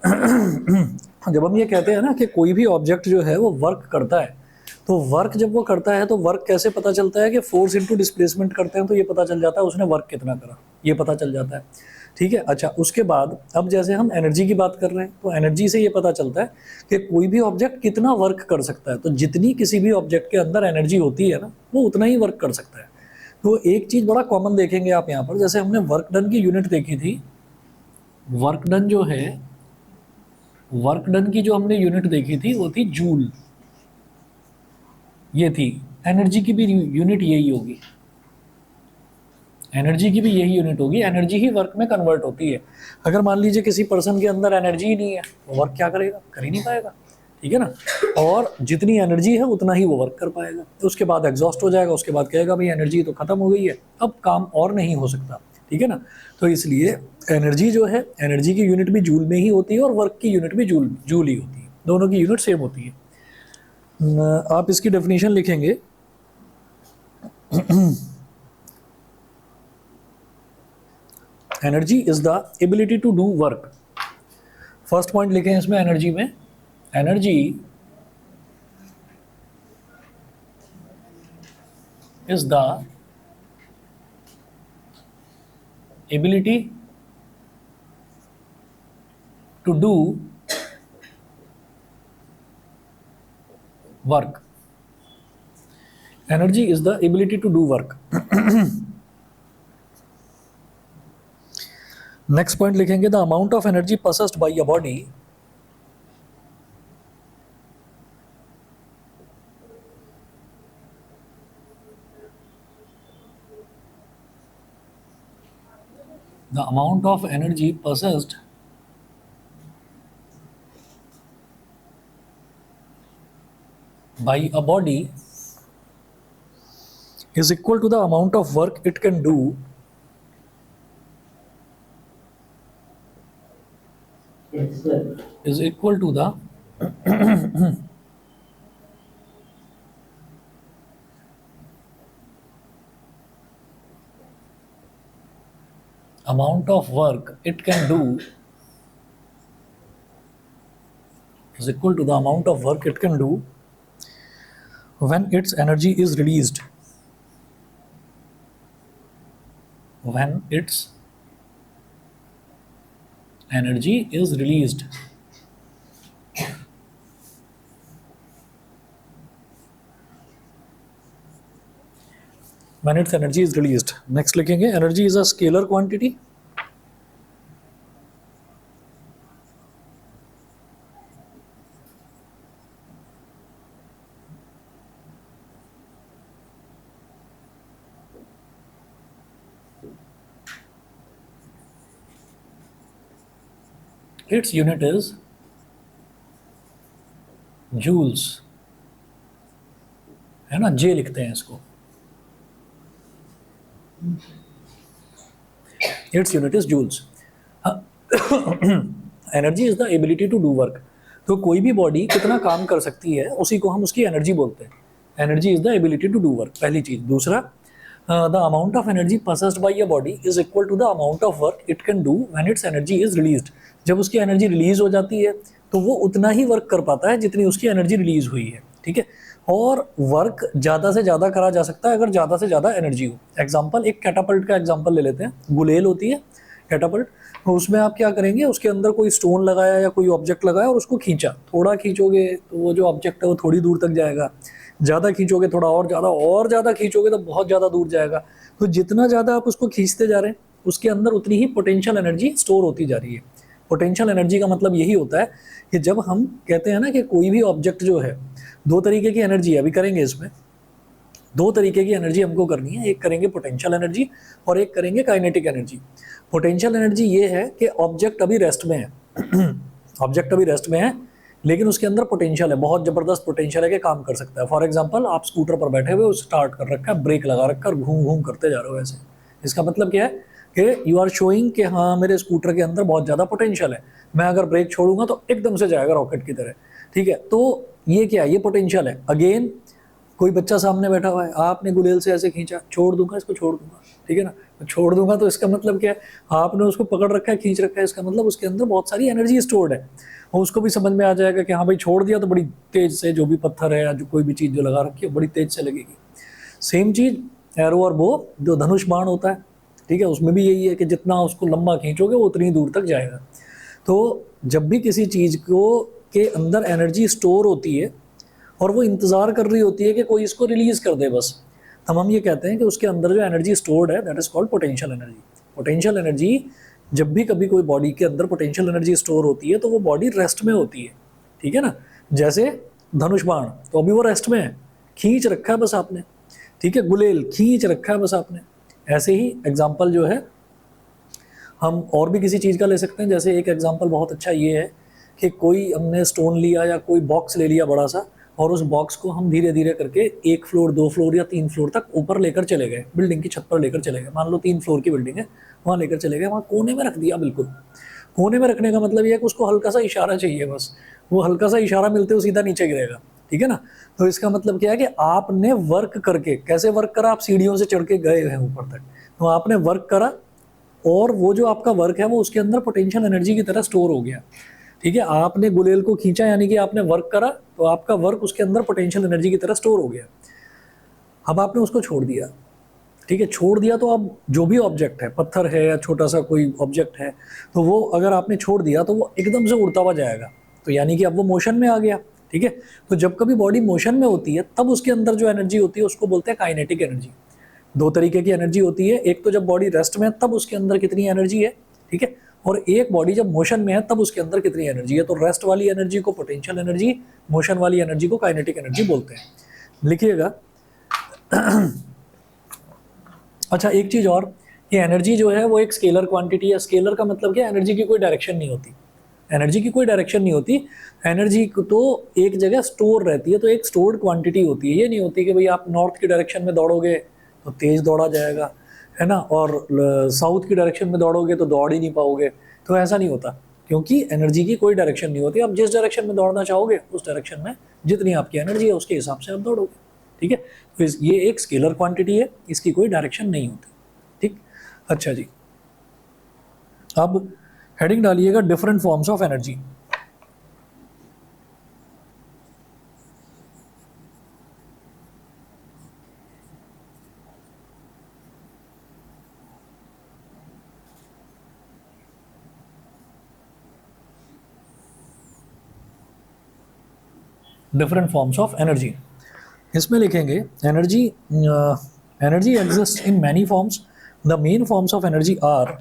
जब हम ये कहते हैं ना कि कोई भी ऑब्जेक्ट जो है वो वर्क करता है, तो वर्क जब वो करता है तो वर्क कैसे पता चलता है कि फोर्स इनटू डिस्प्लेसमेंट करते हैं तो ये पता चल जाता है उसने वर्क कितना करा, ये पता चल जाता है। ठीक है, अच्छा उसके बाद अब जैसे हम एनर्जी की बात कर रहे हैं तो एनर्जी से ये पता चलता है कि कोई भी ऑब्जेक्ट कितना वर्क कर सकता है। तो जितनी किसी भी ऑब्जेक्ट के अंदर एनर्जी होती है ना, वो उतना ही वर्क कर सकता है। तो एक चीज़ बड़ा कॉमन देखेंगे आप यहाँ पर, जैसे हमने वर्क डन की यूनिट देखी थी, वर्क डन जो है, वर्क डन की जो हमने यूनिट देखी थी वो थी जूल, ये थी। एनर्जी की भी यूनिट यही होगी, एनर्जी की भी यही यूनिट होगी। एनर्जी ही वर्क में कन्वर्ट होती है। अगर मान लीजिए किसी पर्सन के अंदर एनर्जी ही नहीं है तो वर्क क्या करेगा, कर ही नहीं पाएगा। ठीक है ना, और जितनी एनर्जी है उतना ही वो वर्क कर पाएगा। तो उसके बाद एग्जॉस्ट हो जाएगा, उसके बाद कहेगा भाई एनर्जी तो खत्म हो गई है, अब काम और नहीं हो सकता। ठीक है ना, तो इसलिए एनर्जी जो है, एनर्जी की यूनिट भी जूल में ही होती है और वर्क की यूनिट भी जूल जूल ही होती है, दोनों की यूनिट सेम होती है। आप इसकी डेफिनेशन लिखेंगे, energy is the ability to do work. First point लिखें इसमें एनर्जी में, energy is the ability to do work. Energy is the ability to do work. Next point लिखेंगे, the amount of energy possessed by a body the amount of energy possessed by a body is equal to the amount of work it can do is equal to the amount of work it can do is equal to the amount of work it can do when its energy is released, when its energy is released। when its energy is released। नेक्स्ट लिखेंगे, energy is a scalar quantity, its unit is joules, है ना, जे लिखते हैं इसको, its unit is joules. Energy is the ability to do work. तो कोई भी बॉडी कितना काम कर सकती है उसी को हम उसकी एनर्जी बोलते हैं। Energy is the ability to do work, पहली चीज। दूसरा, the amount of energy possessed by a body is equal to the amount of work it can do when its energy is released. जब उसकी energy release हो जाती है तो वो उतना ही वर्क कर पाता है जितनी उसकी एनर्जी रिलीज हुई है। ठीक है, और वर्क ज़्यादा से ज़्यादा करा जा सकता है अगर ज़्यादा से ज़्यादा एनर्जी हो। एग्जाम्पल, एक कैटापल्ट का एग्जाम्पल ले लेते हैं। गुलेल होती है कैटापल्ट, तो उसमें आप क्या करेंगे, उसके अंदर कोई स्टोन लगाया या कोई ऑब्जेक्ट लगाया और उसको खींचा। थोड़ा खींचोगे तो वो जो ऑब्जेक्ट है वो थोड़ी दूर तक जाएगा, ज़्यादा खींचोगे थोड़ा और ज़्यादा खींचोगे तो बहुत ज़्यादा दूर जाएगा। तो जितना ज़्यादा आप उसको खींचते जा रहे हैं उसके अंदर उतनी ही पोटेंशियल एनर्जी स्टोर होती जा रही है। पोटेंशियल एनर्जी का मतलब यही होता है कि जब हम कहते हैं ना कि कोई भी ऑब्जेक्ट जो है, दो तरीके की एनर्जी अभी करेंगे, इसमें दो तरीके की एनर्जी हमको करनी है। एक करेंगे पोटेंशियल एनर्जी और एक करेंगे काइनेटिक एनर्जी। पोटेंशियल एनर्जी ये है कि ऑब्जेक्ट अभी रेस्ट में है ऑब्जेक्ट अभी रेस्ट में है लेकिन उसके अंदर पोटेंशियल है, बहुत ज़बरदस्त पोटेंशियल है कि काम कर सकता है। फॉर एग्जांपल, आप स्कूटर पर बैठे हुए, स्टार्ट कर रखा है, ब्रेक लगा रखा है और घूम घूम करते जा रहे हो ऐसे। इसका मतलब क्या है कि यू आर शोइंग कि हाँ मेरे स्कूटर के अंदर बहुत ज़्यादा पोटेंशियल है, मैं अगर ब्रेक छोड़ूंगा तो एकदम से जाएगा रॉकेट की तरह। ठीक है, तो ये क्या है, ये पोटेंशियल है। अगेन, कोई बच्चा सामने बैठा हुआ है, आपने गुलेल से ऐसे खींचा, छोड़ दूंगा इसको, छोड़ दूंगा, ठीक है ना, तो छोड़ दूंगा तो इसका मतलब क्या है, आपने उसको पकड़ रखा है, खींच रखा है, इसका मतलब उसके अंदर बहुत सारी एनर्जी स्टोर्ड है। और उसको भी समझ में आ जाएगा कि हाँ भाई छोड़ दिया तो बड़ी तेज से जो भी पत्थर है या जो कोई भी चीज़ जो लगा रखी है बड़ी तेज से लगेगी। सेम चीज़ एरो और बो, जो धनुष बाण होता है, ठीक है, उसमें भी यही है कि जितना उसको लंबा खींचोगे वो उतनी दूर तक जाएगा। तो जब भी किसी चीज़ को के अंदर एनर्जी स्टोर होती है और वो इंतज़ार कर रही होती है कि कोई इसको रिलीज़ कर दे बस, तब हम ये कहते हैं कि उसके अंदर जो एनर्जी स्टोर्ड है that is called potential energy. Potential energy, जब भी कभी कोई बॉडी के अंदर पोटेंशियल एनर्जी स्टोर होती है तो वो बॉडी रेस्ट में होती है, ठीक है ना। जैसे धनुष बाण, तो अभी वो रेस्ट में है, खींच रखा है बस आपने, ठीक है, गुलेल खींच रखा है बस आपने। ऐसे ही एग्जाम्पल जो है हम और भी किसी चीज़ का ले सकते हैं। जैसे एक एग्जांपल बहुत अच्छा ये है कि कोई हमने स्टोन लिया या कोई बॉक्स ले लिया बड़ा सा, और उस बॉक्स को हम धीरे धीरे करके 1 फ्लोर 2 फ्लोर या 3 फ्लोर तक ऊपर लेकर चले गए, बिल्डिंग की छत पर लेकर चले गए। मान लो 3 फ्लोर की बिल्डिंग है, वहाँ लेकर चले गए, वहाँ कोने में रख दिया। बिल्कुल कोने में रखने का मतलब ये है कि उसको हल्का सा इशारा चाहिए, बस वो हल्का सा इशारा मिलते हुए सीधा नीचे गिरेगा, ठीक है ना। तो इसका मतलब क्या है कि आपने वर्क करके, कैसे वर्क करा, आप सीढ़ियों से चढ़ के गए हैं ऊपर तक, तो आपने वर्क करा और वो जो आपका वर्क है वो उसके अंदर पोटेंशियल एनर्जी की तरह स्टोर हो गया, ठीक है। आपने गुलेल को खींचा यानी कि आपने वर्क करा, तो आपका वर्क उसके अंदर पोटेंशियल एनर्जी की तरह स्टोर हो गया। अब आपने उसको छोड़ दिया, ठीक है, छोड़ दिया तो अब जो भी ऑब्जेक्ट है, पत्थर है या छोटा सा कोई ऑब्जेक्ट है, तो वो अगर आपने छोड़ दिया तो वो एकदम से उड़ता हुआ जाएगा, तो यानी कि अब वो मोशन में आ गया, ठीक है। तो जब कभी बॉडी मोशन में होती है तब उसके अंदर जो एनर्जी होती है उसको बोलते हैं काइनेटिक एनर्जी। दो तरीके की एनर्जी होती है, एक तो जब बॉडी रेस्ट में है तब उसके अंदर कितनी एनर्जी है, ठीक है, और एक बॉडी जब मोशन में है तब उसके अंदर कितनी एनर्जी है। तो रेस्ट वाली एनर्जी को पोटेंशियल एनर्जी, मोशन वाली एनर्जी को काइनेटिक एनर्जी बोलते हैं। लिखिएगा। अच्छा एक चीज़ और, ये एनर्जी जो है वो एक स्केलर क्वांटिटी है। स्केलर का मतलब क्या, एनर्जी की कोई डायरेक्शन नहीं होती, एनर्जी की कोई डायरेक्शन नहीं होती। एनर्जी तो एक जगह स्टोर रहती है, तो एक स्टोर्ड क्वांटिटी होती है। ये नहीं होती कि भाई आप नॉर्थ की डायरेक्शन में दौड़ोगे तो तेज़ दौड़ा जाएगा, है ना, और साउथ की डायरेक्शन में दौड़ोगे तो दौड़ ही नहीं पाओगे। तो ऐसा नहीं होता, क्योंकि एनर्जी की कोई डायरेक्शन नहीं होती। आप जिस डायरेक्शन में दौड़ना चाहोगे उस डायरेक्शन में जितनी आपकी एनर्जी है उसके हिसाब से आप दौड़ोगे, ठीक है। तो ये एक स्केलर क्वांटिटी है, इसकी कोई डायरेक्शन नहीं होती, ठीक। अच्छा जी, अब हेडिंग डालिएगा different forms of energy. Different forms of energy, इसमें लिखेंगे energy, energy exist in many forms, the main forms of energy are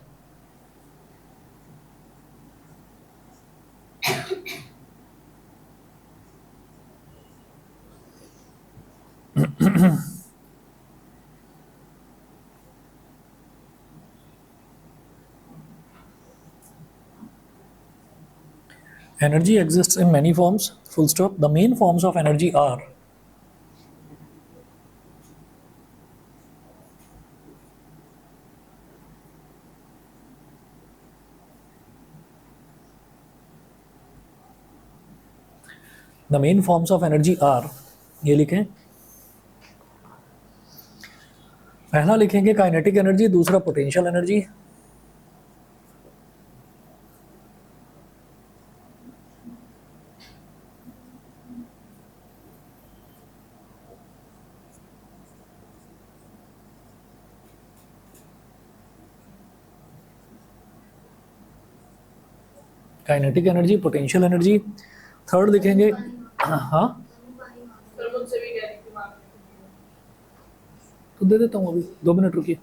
energy exists in many forms, full stop. The main forms of energy are the main forms of energy are, ये लिखें। पहला लिखेंगे kinetic energy, दूसरा potential energy, kinetic energy, potential energy. Third लिखेंगे, हाँ तो दे देता हूँ, अभी 2 मिनट रुकिए।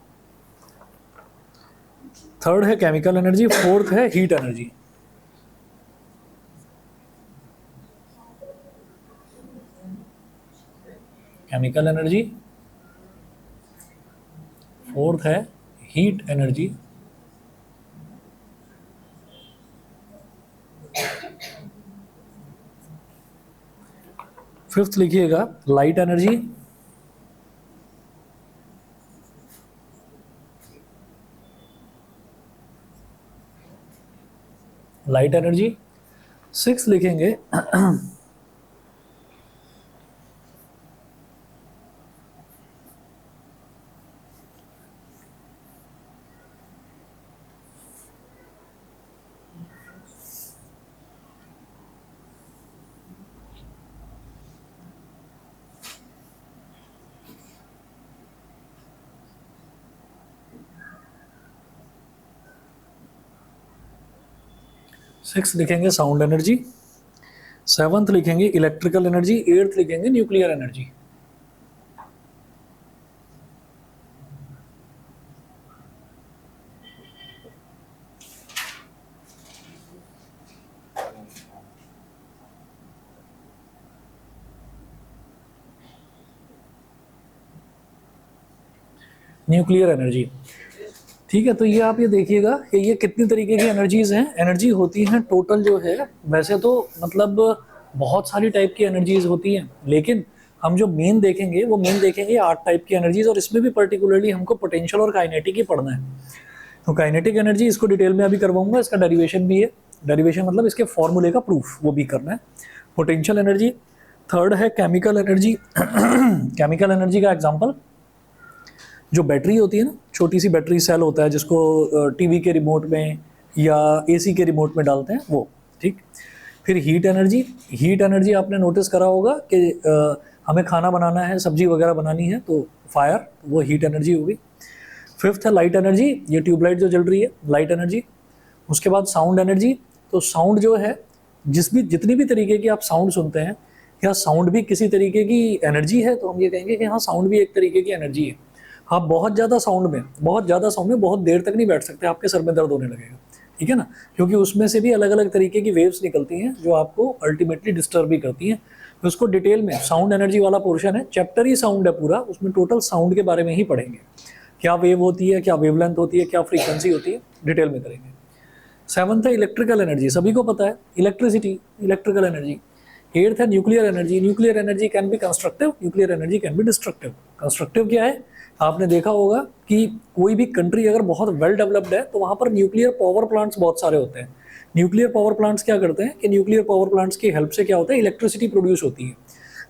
थर्ड है केमिकल एनर्जी, फोर्थ है heat energy. Chemical energy, fourth है हीट एनर्जी, फिफ्थ लिखिएगा light energy, light energy. Six लिखेंगे सिक्स लिखेंगे साउंड एनर्जी, सेवंथ लिखेंगे इलेक्ट्रिकल एनर्जी, एट्थ लिखेंगे न्यूक्लियर एनर्जी। न्यूक्लियर एनर्जी, ठीक है। तो ये आप ये देखिएगा कि ये कितनी तरीके की एनर्जीज हैं। एनर्जी होती हैं टोटल जो है, वैसे तो मतलब बहुत सारी टाइप की एनर्जीज होती हैं, लेकिन हम जो मेन देखेंगे वो मेन देखेंगे 8 टाइप की एनर्जीज, और इसमें भी पर्टिकुलरली हमको पोटेंशियल और काइनेटिक ही पढ़ना है। तो काइनेटिक एनर्जी इसको डिटेल में अभी करवाऊंगा, इसका डेरिवेशन भी है। डेरिवेशन मतलब इसके फॉर्मूले का प्रूफ, वो भी करना है। पोटेंशियल एनर्जी, थर्ड है केमिकल एनर्जी। केमिकल एनर्जी का एग्जांपल जो बैटरी होती है ना, छोटी सी बैटरी सेल होता है जिसको टीवी के रिमोट में या एसी के रिमोट में डालते हैं वो, ठीक। फिर हीट एनर्जी, हीट एनर्जी आपने नोटिस करा होगा कि हमें खाना बनाना है, सब्जी वगैरह बनानी है तो फायर, वो हीट एनर्जी होगी। फिफ्थ है लाइट एनर्जी, ये ट्यूबलाइट जो जल रही है, लाइट एनर्जी। उसके बाद साउंड एनर्जी, तो साउंड जो है जितनी भी तरीके की आप साउंड सुनते हैं, क्या साउंड भी किसी तरीके की एनर्जी है? तो हम ये कहेंगे कि हाँ, साउंड भी एक तरीके की एनर्जी है। आप बहुत ज़्यादा साउंड में बहुत देर तक नहीं बैठ सकते, आपके सर में दर्द होने लगेगा, ठीक है ना, क्योंकि उसमें से भी अलग अलग तरीके की वेव्स निकलती हैं जो आपको अल्टीमेटली डिस्टर्ब भी करती हैं। तो उसको डिटेल में साउंड एनर्जी वाला पोर्शन है, चैप्टर ही साउंड है पूरा, उसमें टोटल साउंड के बारे में ही पढ़ेंगे। क्या वेव होती है, क्या वेवलेंथ होती है, क्या फ्रीक्वेंसी होती है, डिटेल में करेंगे। सेवंथ है इलेक्ट्रिकल एनर्जी, सभी को पता है इलेक्ट्रिसिटी, इलेक्ट्रिकल एनर्जी। एट्थ है nuclear energy, nuclear energy can be constructive, nuclear energy can be destructive. Constructive क्या है? आपने देखा होगा कि कोई भी कंट्री अगर बहुत वेल डेवलप्ड है तो वहाँ पर न्यूक्लियर पावर प्लांट्स बहुत सारे होते हैं। न्यूक्लियर पावर प्लांट्स क्या करते हैं कि न्यूक्लियर पावर प्लांट्स की हेल्प से क्या होता है, इलेक्ट्रिसिटी प्रोड्यूस होती है।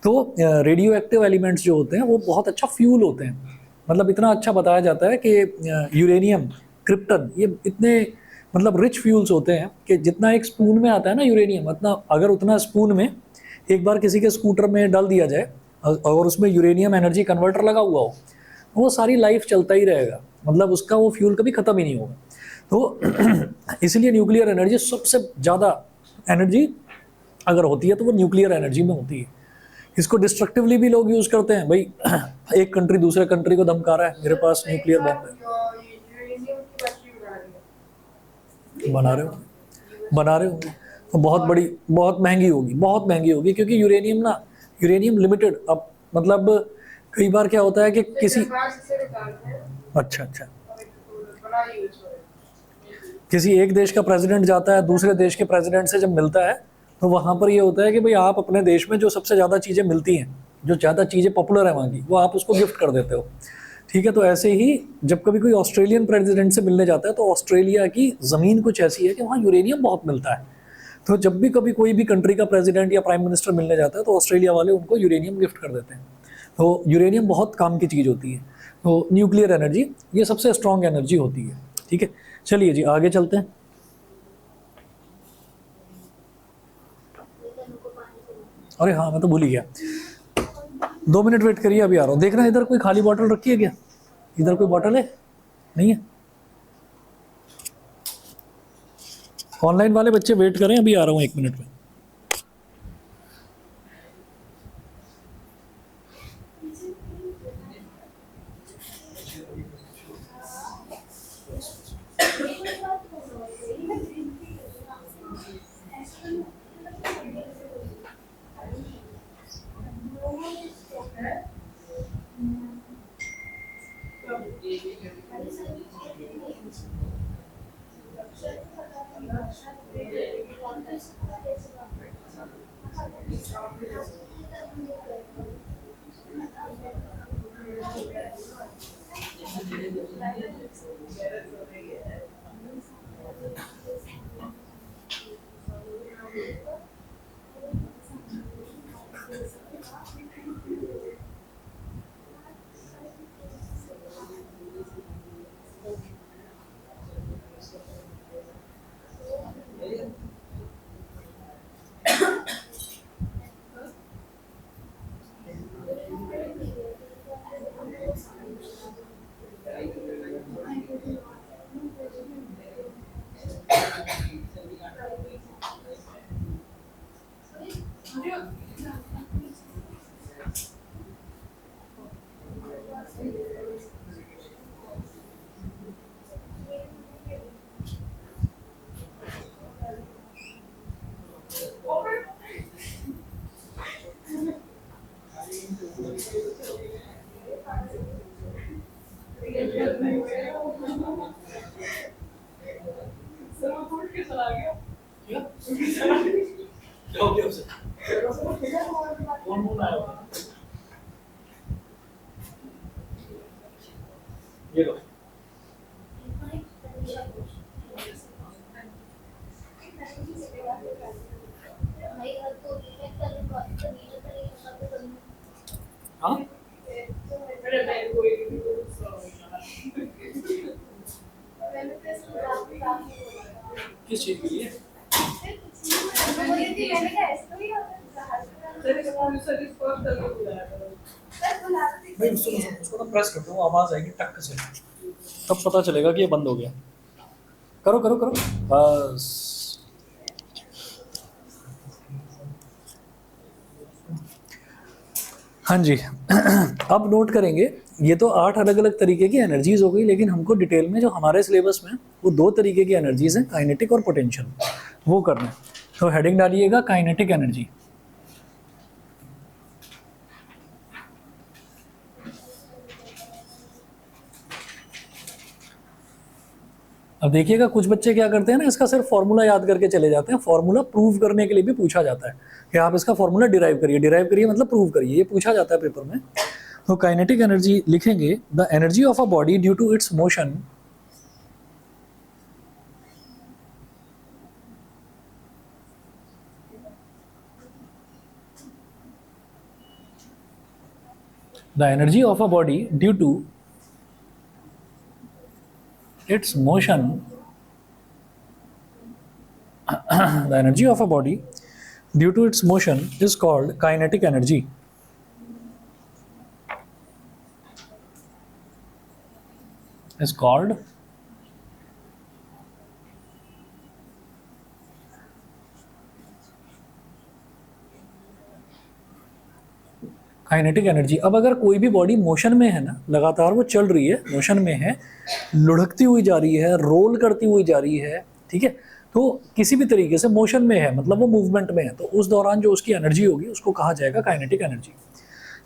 तो रेडियो एक्टिव एलिमेंट्स जो होते हैं वो बहुत अच्छा फ्यूल होते हैं। मतलब इतना अच्छा बताया जाता है कि यूरेनियम, क्रिप्टन, ये इतने मतलब रिच फ्यूल्स होते हैं कि जितना एक स्पून में आता है ना यूरेनियम, उतना अगर उतना स्पून में एक बार किसी के स्कूटर में डाल दिया जाए और उसमें यूरेनियम एनर्जी कन्वर्टर लगा हुआ हो, वो सारी लाइफ चलता ही रहेगा, मतलब उसका वो फ्यूल कभी ख़त्म ही नहीं होगा। तो इसलिए न्यूक्लियर एनर्जी सबसे ज़्यादा एनर्जी अगर होती है तो वो न्यूक्लियर एनर्जी में होती है। इसको डिस्ट्रक्टिवली भी लोग यूज़ करते हैं, भाई एक कंट्री दूसरे कंट्री को धमका रहा है, मेरे पास न्यूक्लियर बम है, बना रहे होंगे तो बहुत महंगी होगी, बहुत महंगी होगी, क्योंकि यूरेनियम लिमिटेड, अब मतलब कई बार क्या होता है कि किसी अच्छा किसी एक देश का प्रेसिडेंट जाता है दूसरे देश के प्रेसिडेंट से जब मिलता है, तो वहाँ पर ये होता है कि भाई आप अपने देश में जो सबसे ज़्यादा चीज़ें मिलती हैं, जो ज़्यादा चीज़ें पॉपुलर है वहाँ की, वो आप उसको गिफ्ट कर देते हो, ठीक है। तो ऐसे ही जब कभी कोई ऑस्ट्रेलियन प्रेसिडेंट से मिलने जाता है तो ऑस्ट्रेलिया की ज़मीन कुछ ऐसी है कि वहाँ यूरेनियम बहुत मिलता है। तो जब भी कभी कोई भी कंट्री का प्रेसिडेंट या प्राइम मिनिस्टर मिलने जाता है तो ऑस्ट्रेलिया वाले उनको यूरेनियम गिफ्ट कर देते हैं। तो यूरेनियम बहुत काम की चीज़ होती है। तो न्यूक्लियर एनर्जी ये सबसे स्ट्रॉन्ग एनर्जी होती है, ठीक है। चलिए जी आगे चलते हैं। अरे हाँ, मैं तो भूल ही गया, 2 मिनट वेट करिए, अभी आ रहा हूँ। देखना इधर कोई खाली बॉटल रखी है क्या? इधर कोई बॉटल है? नहीं है? ऑनलाइन वाले बच्चे वेट करें, अभी आ रहा हूँ 1 मिनट में। ये लो। हाँ किस चीज के लिए? भाई उसको तो प्रेस कर दो, आवाज आएगी टक से, तब पता चलेगा कि ये बंद हो गया। करो करो करो बस। हाँ जी। अब नोट करेंगे, ये तो 8 अलग अलग तरीके की एनर्जीज हो गई, लेकिन हमको डिटेल में जो हमारे सिलेबस में वो 2 तरीके की एनर्जीज हैं, काइनेटिक और पोटेंशियल, वो करना है। तो हेडिंग डालिएगा काइनेटिक एनर्जी। अब देखिएगा कुछ बच्चे क्या करते हैं ना, इसका सिर्फ फॉर्मूला याद करके चले जाते हैं। फॉर्मूला प्रूव करने के लिए भी पूछा जाता है कि आप इसका फॉर्मूला डिराइव करिए। डिराइव करिए मतलब प्रूव करिए, ये पूछा जाता है पेपर में। तो काइनेटिक एनर्जी लिखेंगे, the energy of a body due to its motion the energy of a body due to its motion the energy of a body due to its motion is called kinetic energy. Is called kinetic energy. अब अगर कोई भी body motion में है ना, लगातार वो चल रही है, मोशन में है, लुढ़कती हुई जा रही है, रोल करती हुई जा रही है, ठीक है, तो किसी भी तरीके से मोशन में है, मतलब वो मूवमेंट में है, तो उस दौरान जो उसकी एनर्जी होगी उसको कहा जाएगा काइनेटिक एनर्जी।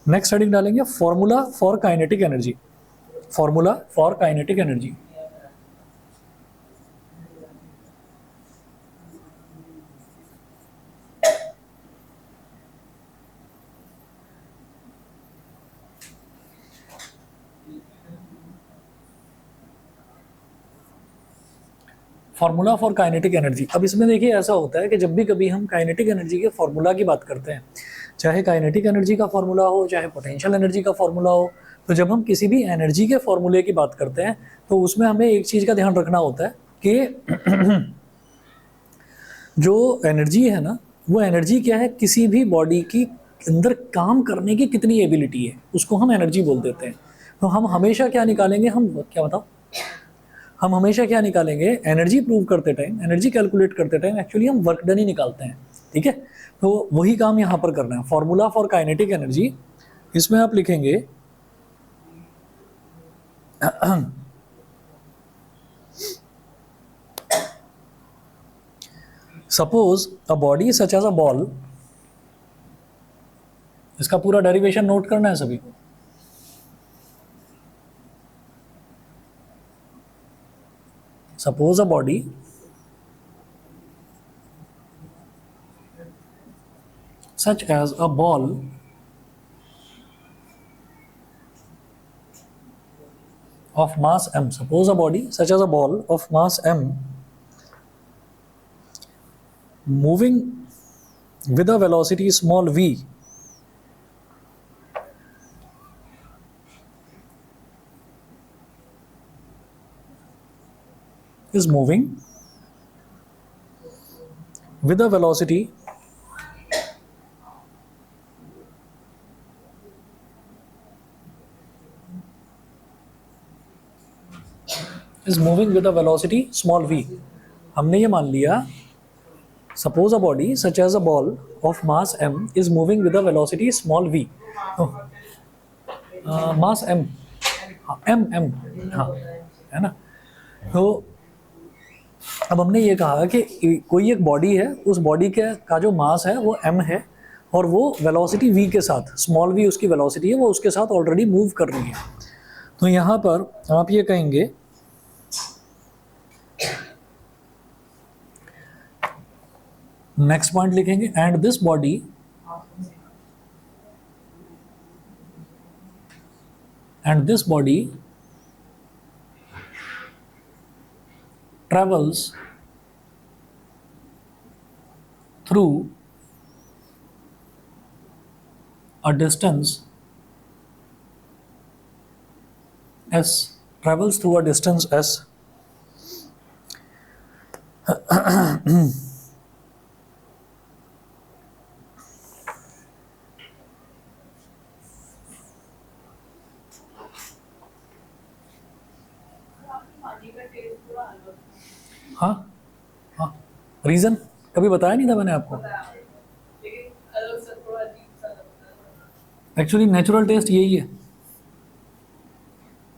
नेक्स्ट हेडिंग डालेंगे formula for kinetic energy. Formula for kinetic energy. Formula for kinetic energy. अब इसमें देखिए ऐसा होता है कि जब भी कभी हम काइनेटिक एनर्जी के फार्मूला की बात करते हैं, चाहे काइनेटिक एनर्जी का फार्मूला हो, चाहे पोटेंशियल एनर्जी का फार्मूला हो, तो जब हम किसी भी एनर्जी के फार्मूले की बात करते हैं तो उसमें हमें एक चीज़ का ध्यान रखना होता है कि जो एनर्जी है ना, वो एनर्जी क्या है, किसी भी बॉडी की अंदर काम करने की कितनी एबिलिटी है, उसको हम एनर्जी बोल देते हैं। तो हम हमेशा क्या निकालेंगे, हम क्या बताओ, हम हमेशा क्या निकालेंगे, एनर्जी प्रूव करते टाइम, एनर्जी कैलकुलेट करते टाइम एक्चुअली हम वर्क डन ही निकालते हैं, ठीक है। तो वही काम यहाँ पर करना है। फॉर्मूला फॉर काइनेटिक एनर्जी, इसमें आप लिखेंगे suppose a body such as a ball, इसका पूरा डेरिवेशन नोट करना है सभी को। Suppose a body such as a ball of mass m. Suppose a body such as a ball of mass m moving with a velocity small v is moving with a velocity small v। हमने ये मान लिया, suppose a body such as a ball of mass m is moving with a velocity small v। Mass m, m हाँ, है ना। तो अब हमने ये कहा कि कोई एक बॉडी है, उस बॉडी का जो मास है वो m है, और वो वेलोसिटी v के साथ, स्मॉल v उसकी वेलोसिटी है, वो उसके साथ ऑलरेडी मूव कर रही है। तो यहाँ पर आप ये कहेंगे नेक्स्ट पॉइंट लिखेंगे, and this body travels through a distance s, travels through a distance s हाँ हाँ, रीजन कभी बताया नहीं था मैंने आपको। एक्चुअली नेचुरल टेस्ट यही है।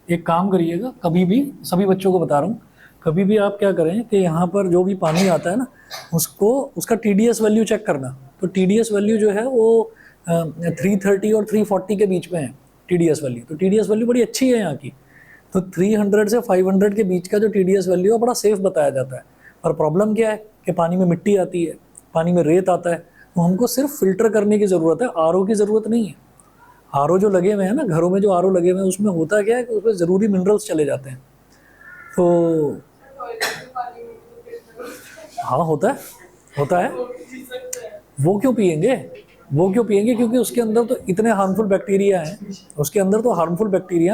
एक काम करिएगा, कभी भी, सभी बच्चों को बता रहा हूँ, कभी भी आप क्या करें कि यहाँ पर जो भी पानी आता है ना, उसको उसका TDS वैल्यू चेक करना। तो TDS वैल्यू जो है वो 330 और 340 के बीच में है TDS वैल्यू। तो TDS वैल्यू बड़ी अच्छी है यहाँ की। तो 300 से 500 के बीच का जो TDS वैल्यू है बड़ा सेफ बताया जाता है। पर प्रॉब्लम क्या है कि पानी में मिट्टी आती है, पानी में रेत आता है, तो हमको सिर्फ फिल्टर करने की ज़रूरत है, RO की ज़रूरत नहीं है। RO जो लगे हुए हैं ना, घरों में जो RO लगे हुए हैं, उसमें होता क्या है कि उसमें ज़रूरी मिनरल्स चले जाते हैं। तो हाँ, होता है। वो क्यों पिएंगे? क्योंकि उसके अंदर तो इतने हार्मफुल बैक्टीरिया हैं,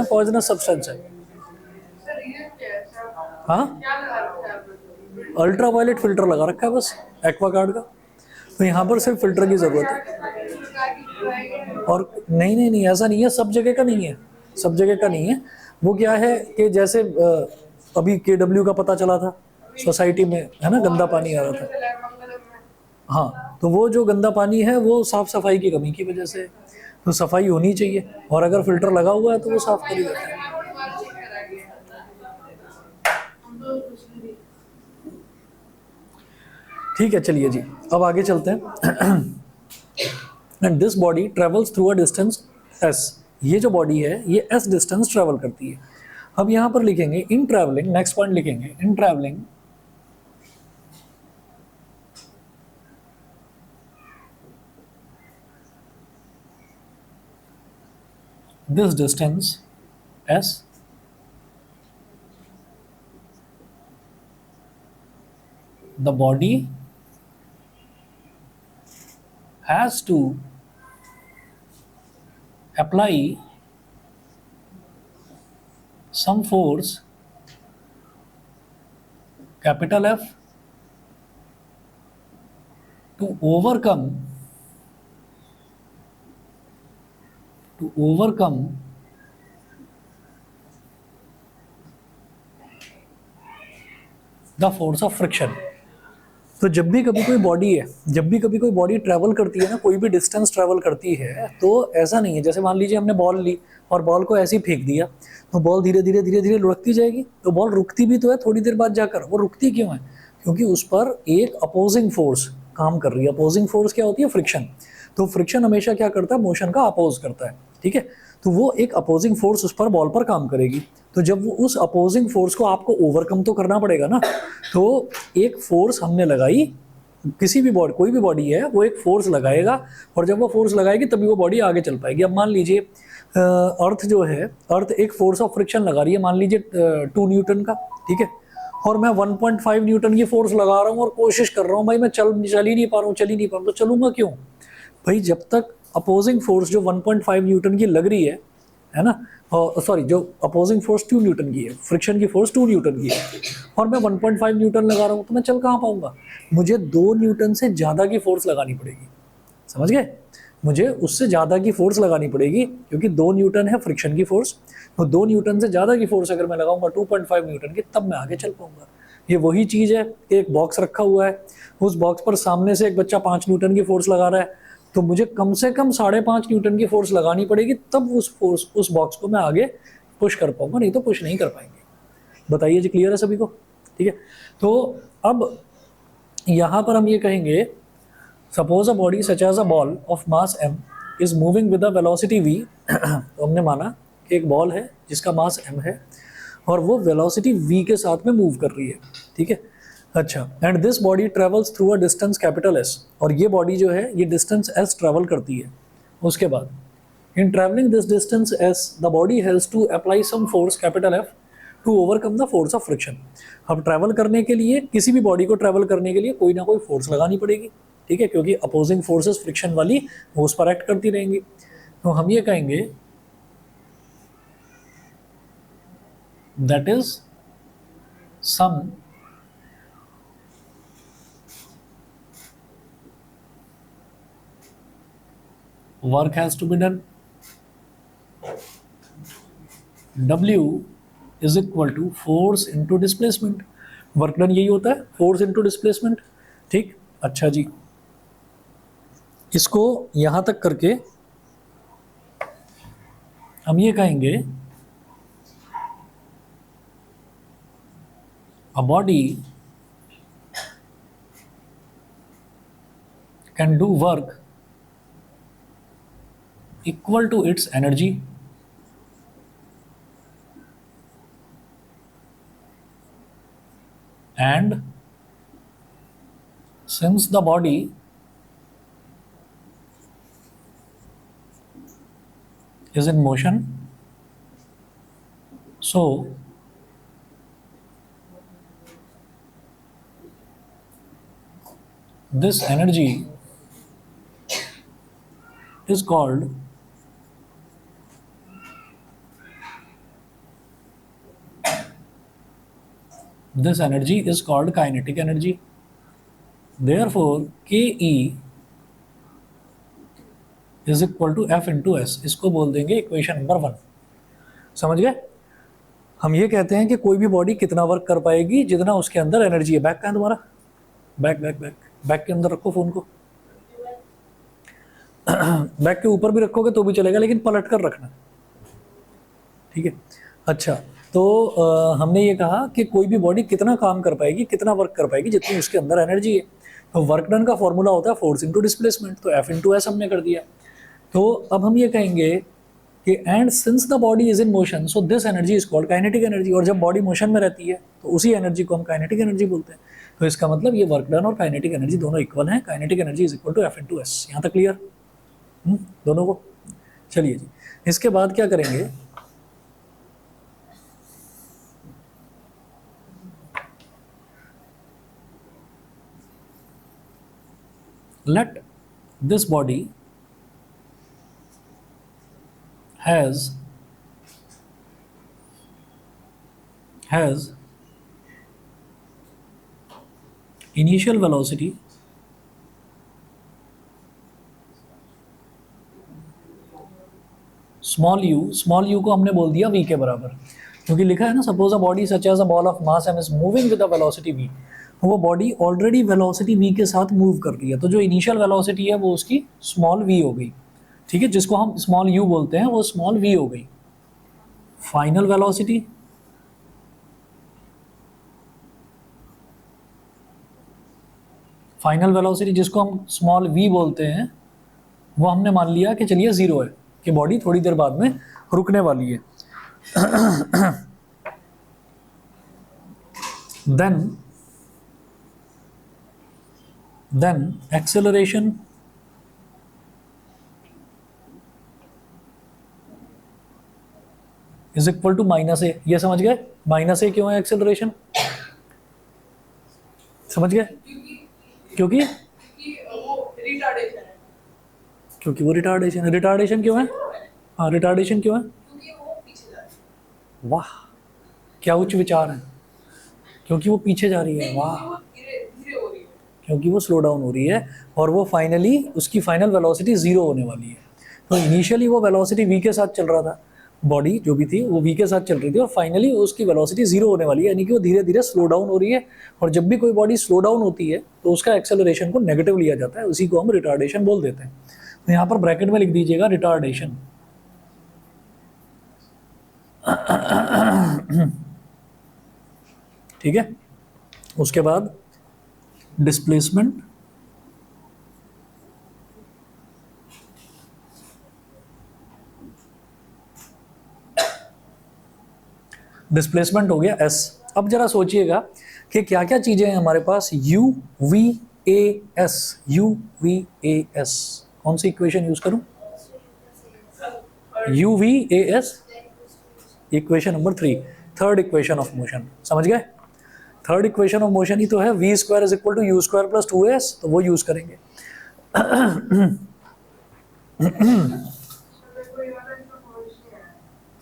पॉइजनस सब्सटेंस है। हाँ, अल्ट्रावायलेट फिल्टर लगा रखा है बस एक्वागार्ड का। तो यहाँ पर सिर्फ फिल्टर की ज़रूरत है। और नहीं, ऐसा नहीं है, सब जगह का नहीं है। वो क्या है कि जैसे अभी KW का पता चला था, सोसाइटी में है ना, गंदा पानी आ रहा था। हाँ, तो वो जो गंदा पानी है वो साफ़ सफाई की कमी की वजह से। तो सफाई होनी चाहिए, और अगर फिल्टर लगा हुआ है तो वो साफ़ कर ही देता है। ठीक है, चलिए जी, अब आगे चलते हैं। And this body travels through a distance s, ये जो बॉडी है ये s डिस्टेंस ट्रेवल करती है। अब यहाँ पर लिखेंगे इन ट्रैवलिंग, नेक्स्ट पॉइंट लिखेंगे इन travelling this distance s, the body has to apply some force, capital F, to overcome the force of friction। तो जब भी कभी कोई बॉडी ट्रैवल करती है ना, कोई भी डिस्टेंस ट्रैवल करती है, तो ऐसा नहीं है जैसे मान लीजिए हमने बॉल ली और बॉल को ऐसे ही फेंक दिया, तो बॉल धीरे धीरे लुढ़कती जाएगी। तो बॉल रुकती भी तो है थोड़ी देर बाद जाकर। वो रुकती क्यों है? क्योंकि उस पर एक अपोजिंग फोर्स काम कर रही है। अपोजिंग फोर्स क्या होती है? फ्रिक्शन। तो फ्रिक्शन हमेशा क्या करता है? मोशन का अपोज करता है, ठीक है। तो वो एक अपोजिंग फोर्स उस पर बॉल पर काम करेगी। तो जब वो उस अपोजिंग फोर्स को आपको ओवरकम तो करना पड़ेगा ना। तो एक फोर्स हमने लगाई, किसी भी बॉडी, कोई भी बॉडी है वो एक फोर्स लगाएगा, और जब वो फोर्स लगाएगी तभी वो बॉडी आगे चल पाएगी। अब मान लीजिए अर्थ जो है, अर्थ एक फोर्स ऑफ फ्रिक्शन लगा रही है, मान लीजिए 2 न्यूटन का, ठीक है। और मैं 1.5 न्यूटन की फोर्स लगा रहा हूँ और कोशिश कर रहा हूँ, भाई मैं चल ही नहीं पा रहा हूँ, तो चलूंगा क्यों भाई? जब तक अपोजिंग फोर्स जो 1.5 न्यूटन की लग रही है ना, सॉरी, जो अपोजिंग फोर्स 2 न्यूटन की है, फ्रिक्शन की फोर्स 2 न्यूटन की है, और मैं 1.5 न्यूटन लगा रहा हूँ, तो मैं चल कहाँ पाऊंगा? मुझे 2 न्यूटन से ज़्यादा की फोर्स लगानी पड़ेगी। समझ गए? मुझे उससे ज़्यादा की फोर्स लगानी पड़ेगी, क्योंकि 2 न्यूटन है फ्रिक्शन की फोर्स। तो 2 न्यूटन से ज़्यादा की फोर्स अगर मैं लगाऊंगा 2.5 न्यूटन की, तब मैं आगे चल पाऊंगा। ये वही चीज़ है, एक बॉक्स रखा हुआ है, उस बॉक्स पर सामने से एक बच्चा 5 न्यूटन की फोर्स लगा रहा है, तो मुझे कम से कम 5.5 न्यूटन की फोर्स लगानी पड़ेगी, तब उस बॉक्स को मैं आगे पुश कर पाऊंगा, नहीं तो पुश नहीं कर पाएंगे। बताइए जी, क्लियर है सभी को? ठीक है। तो अब यहाँ पर हम ये कहेंगे, suppose a body such as a ball of mass m is moving with a velocity v। तो हमने माना कि एक बॉल है जिसका मास m है और वो वेलोसिटी v के साथ में मूव कर रही है, ठीक है। अच्छा, and this body travels through a distance capital S, और ये बॉडी जो है ये डिस्टेंस एस ट्रेवल करती है। उसके बाद in travelling this distance as the body has to apply some force capital F to overcome the force of friction. अब ट्रैवल करने के लिए, किसी भी बॉडी को ट्रैवल करने के लिए कोई ना कोई फोर्स लगानी पड़ेगी, ठीक है, क्योंकि अपोजिंग फोर्सेस फ्रिक्शन वाली वो उस पर एक्ट करती रहेंगी। तो हम ये कहेंगे that is some work has to be done. W is equal to force into displacement. Work done यही होता है, फोर्स इनटू डिस्प्लेसमेंट। ठीक, अच्छा जी, इसको यहां तक करके हम ये कहेंगे a body can do work equal to its energy and since the body is in motion, so this energy is called kinetic energy. Therefore ke is equal to F into S। इसको बोल देंगे equation number 1। समझ गए? हम ये कहते हैं कि कोई भी बॉडी कितना वर्क कर पाएगी जितना उसके अंदर एनर्जी है। बैक कहाँ है तुम्हारा? बैक बैक बैक बैक के अंदर रखो फोन को। बैक के ऊपर भी रखोगे तो भी चलेगा, लेकिन पलट कर रखना, ठीक है। अच्छा, तो हमने ये कहा कि कोई भी बॉडी कितना काम कर पाएगी, कितना वर्क कर पाएगी जितनी उसके अंदर एनर्जी है। तो वर्क डन का फॉर्मूला होता है फोर्स इनटू डिस्प्लेसमेंट, तो एफ इनटू एस हमने कर दिया। तो अब हम ये कहेंगे कि and since the body is in motion so this energy is called kinetic energy. और जब बॉडी मोशन में रहती है तो उसी एनर्जी को हम काइनेटिक एनर्जी बोलते हैं। तो इसका मतलब ये वर्क डन और काइनेटिक एनर्जी दोनों इक्वल हैं। Kinetic energy is equal to F into S. यहाँ तक क्लियर दोनों को? चलिए जी, इसके बाद क्या करेंगे, let this body has initial velocity small you को हमने बोल दिया v के बराबर, क्योंकि लिखा है ना suppose a body such as a ball of mass M is moving with a velocity v। वो बॉडी ऑलरेडी वेलोसिटी v के साथ मूव कर रही है, तो जो इनिशियल वेलोसिटी है वो उसकी स्मॉल v हो गई, ठीक है, जिसको हम स्मॉल u बोलते हैं, वो स्मॉल v हो गई। फाइनल वेलोसिटी जिसको हम स्मॉल v बोलते हैं, वो हमने मान लिया कि चलिए 0 है, कि बॉडी थोड़ी देर बाद में रुकने वाली है। then acceleration is equal to minus A. ये समझ गए? माइनस ए क्यों है एक्सेलरेशन? समझ गए? क्योंकि वो रिटार्डेशन क्यों है? हाँ, रिटार्डेशन क्यों है? वाह, क्या उच्च विचार है। क्योंकि वो पीछे जा रही है। वाह, क्योंकि वो स्लो डाउन हो रही है और वो फाइनली उसकी फाइनल वेलोसिटी 0 होने वाली है। तो इनिशियली वो वेलोसिटी v के साथ चल रहा था, बॉडी जो भी थी वो v के साथ चल रही थी, और फाइनली उसकी वेलोसिटी 0 होने वाली है, यानी कि वो धीरे धीरे स्लो डाउन हो रही है। और जब भी कोई बॉडी स्लो डाउन होती है तो उसका एक्सेलरेशन को नेगेटिव लिया जाता है, उसी को हम रिटार्डेशन बोल देते हैं। तो यहाँ पर ब्रैकेट में लिख दीजिएगा रिटार्डेशन। ठीक है, उसके बाद डिस्प्लेसमेंट, डिस्प्लेसमेंट हो गया s। अब जरा सोचिएगा कि क्या क्या चीजें हैं हमारे पास, U V A S, U V A S, कौन सी इक्वेशन यूज करूं, U V A S, equation number 3, third equation of motion, समझ गए। थर्ड इक्वेशन ऑफ मोशन ही तो है V square is equal to U square plus 2s, तो वो यूज करेंगे।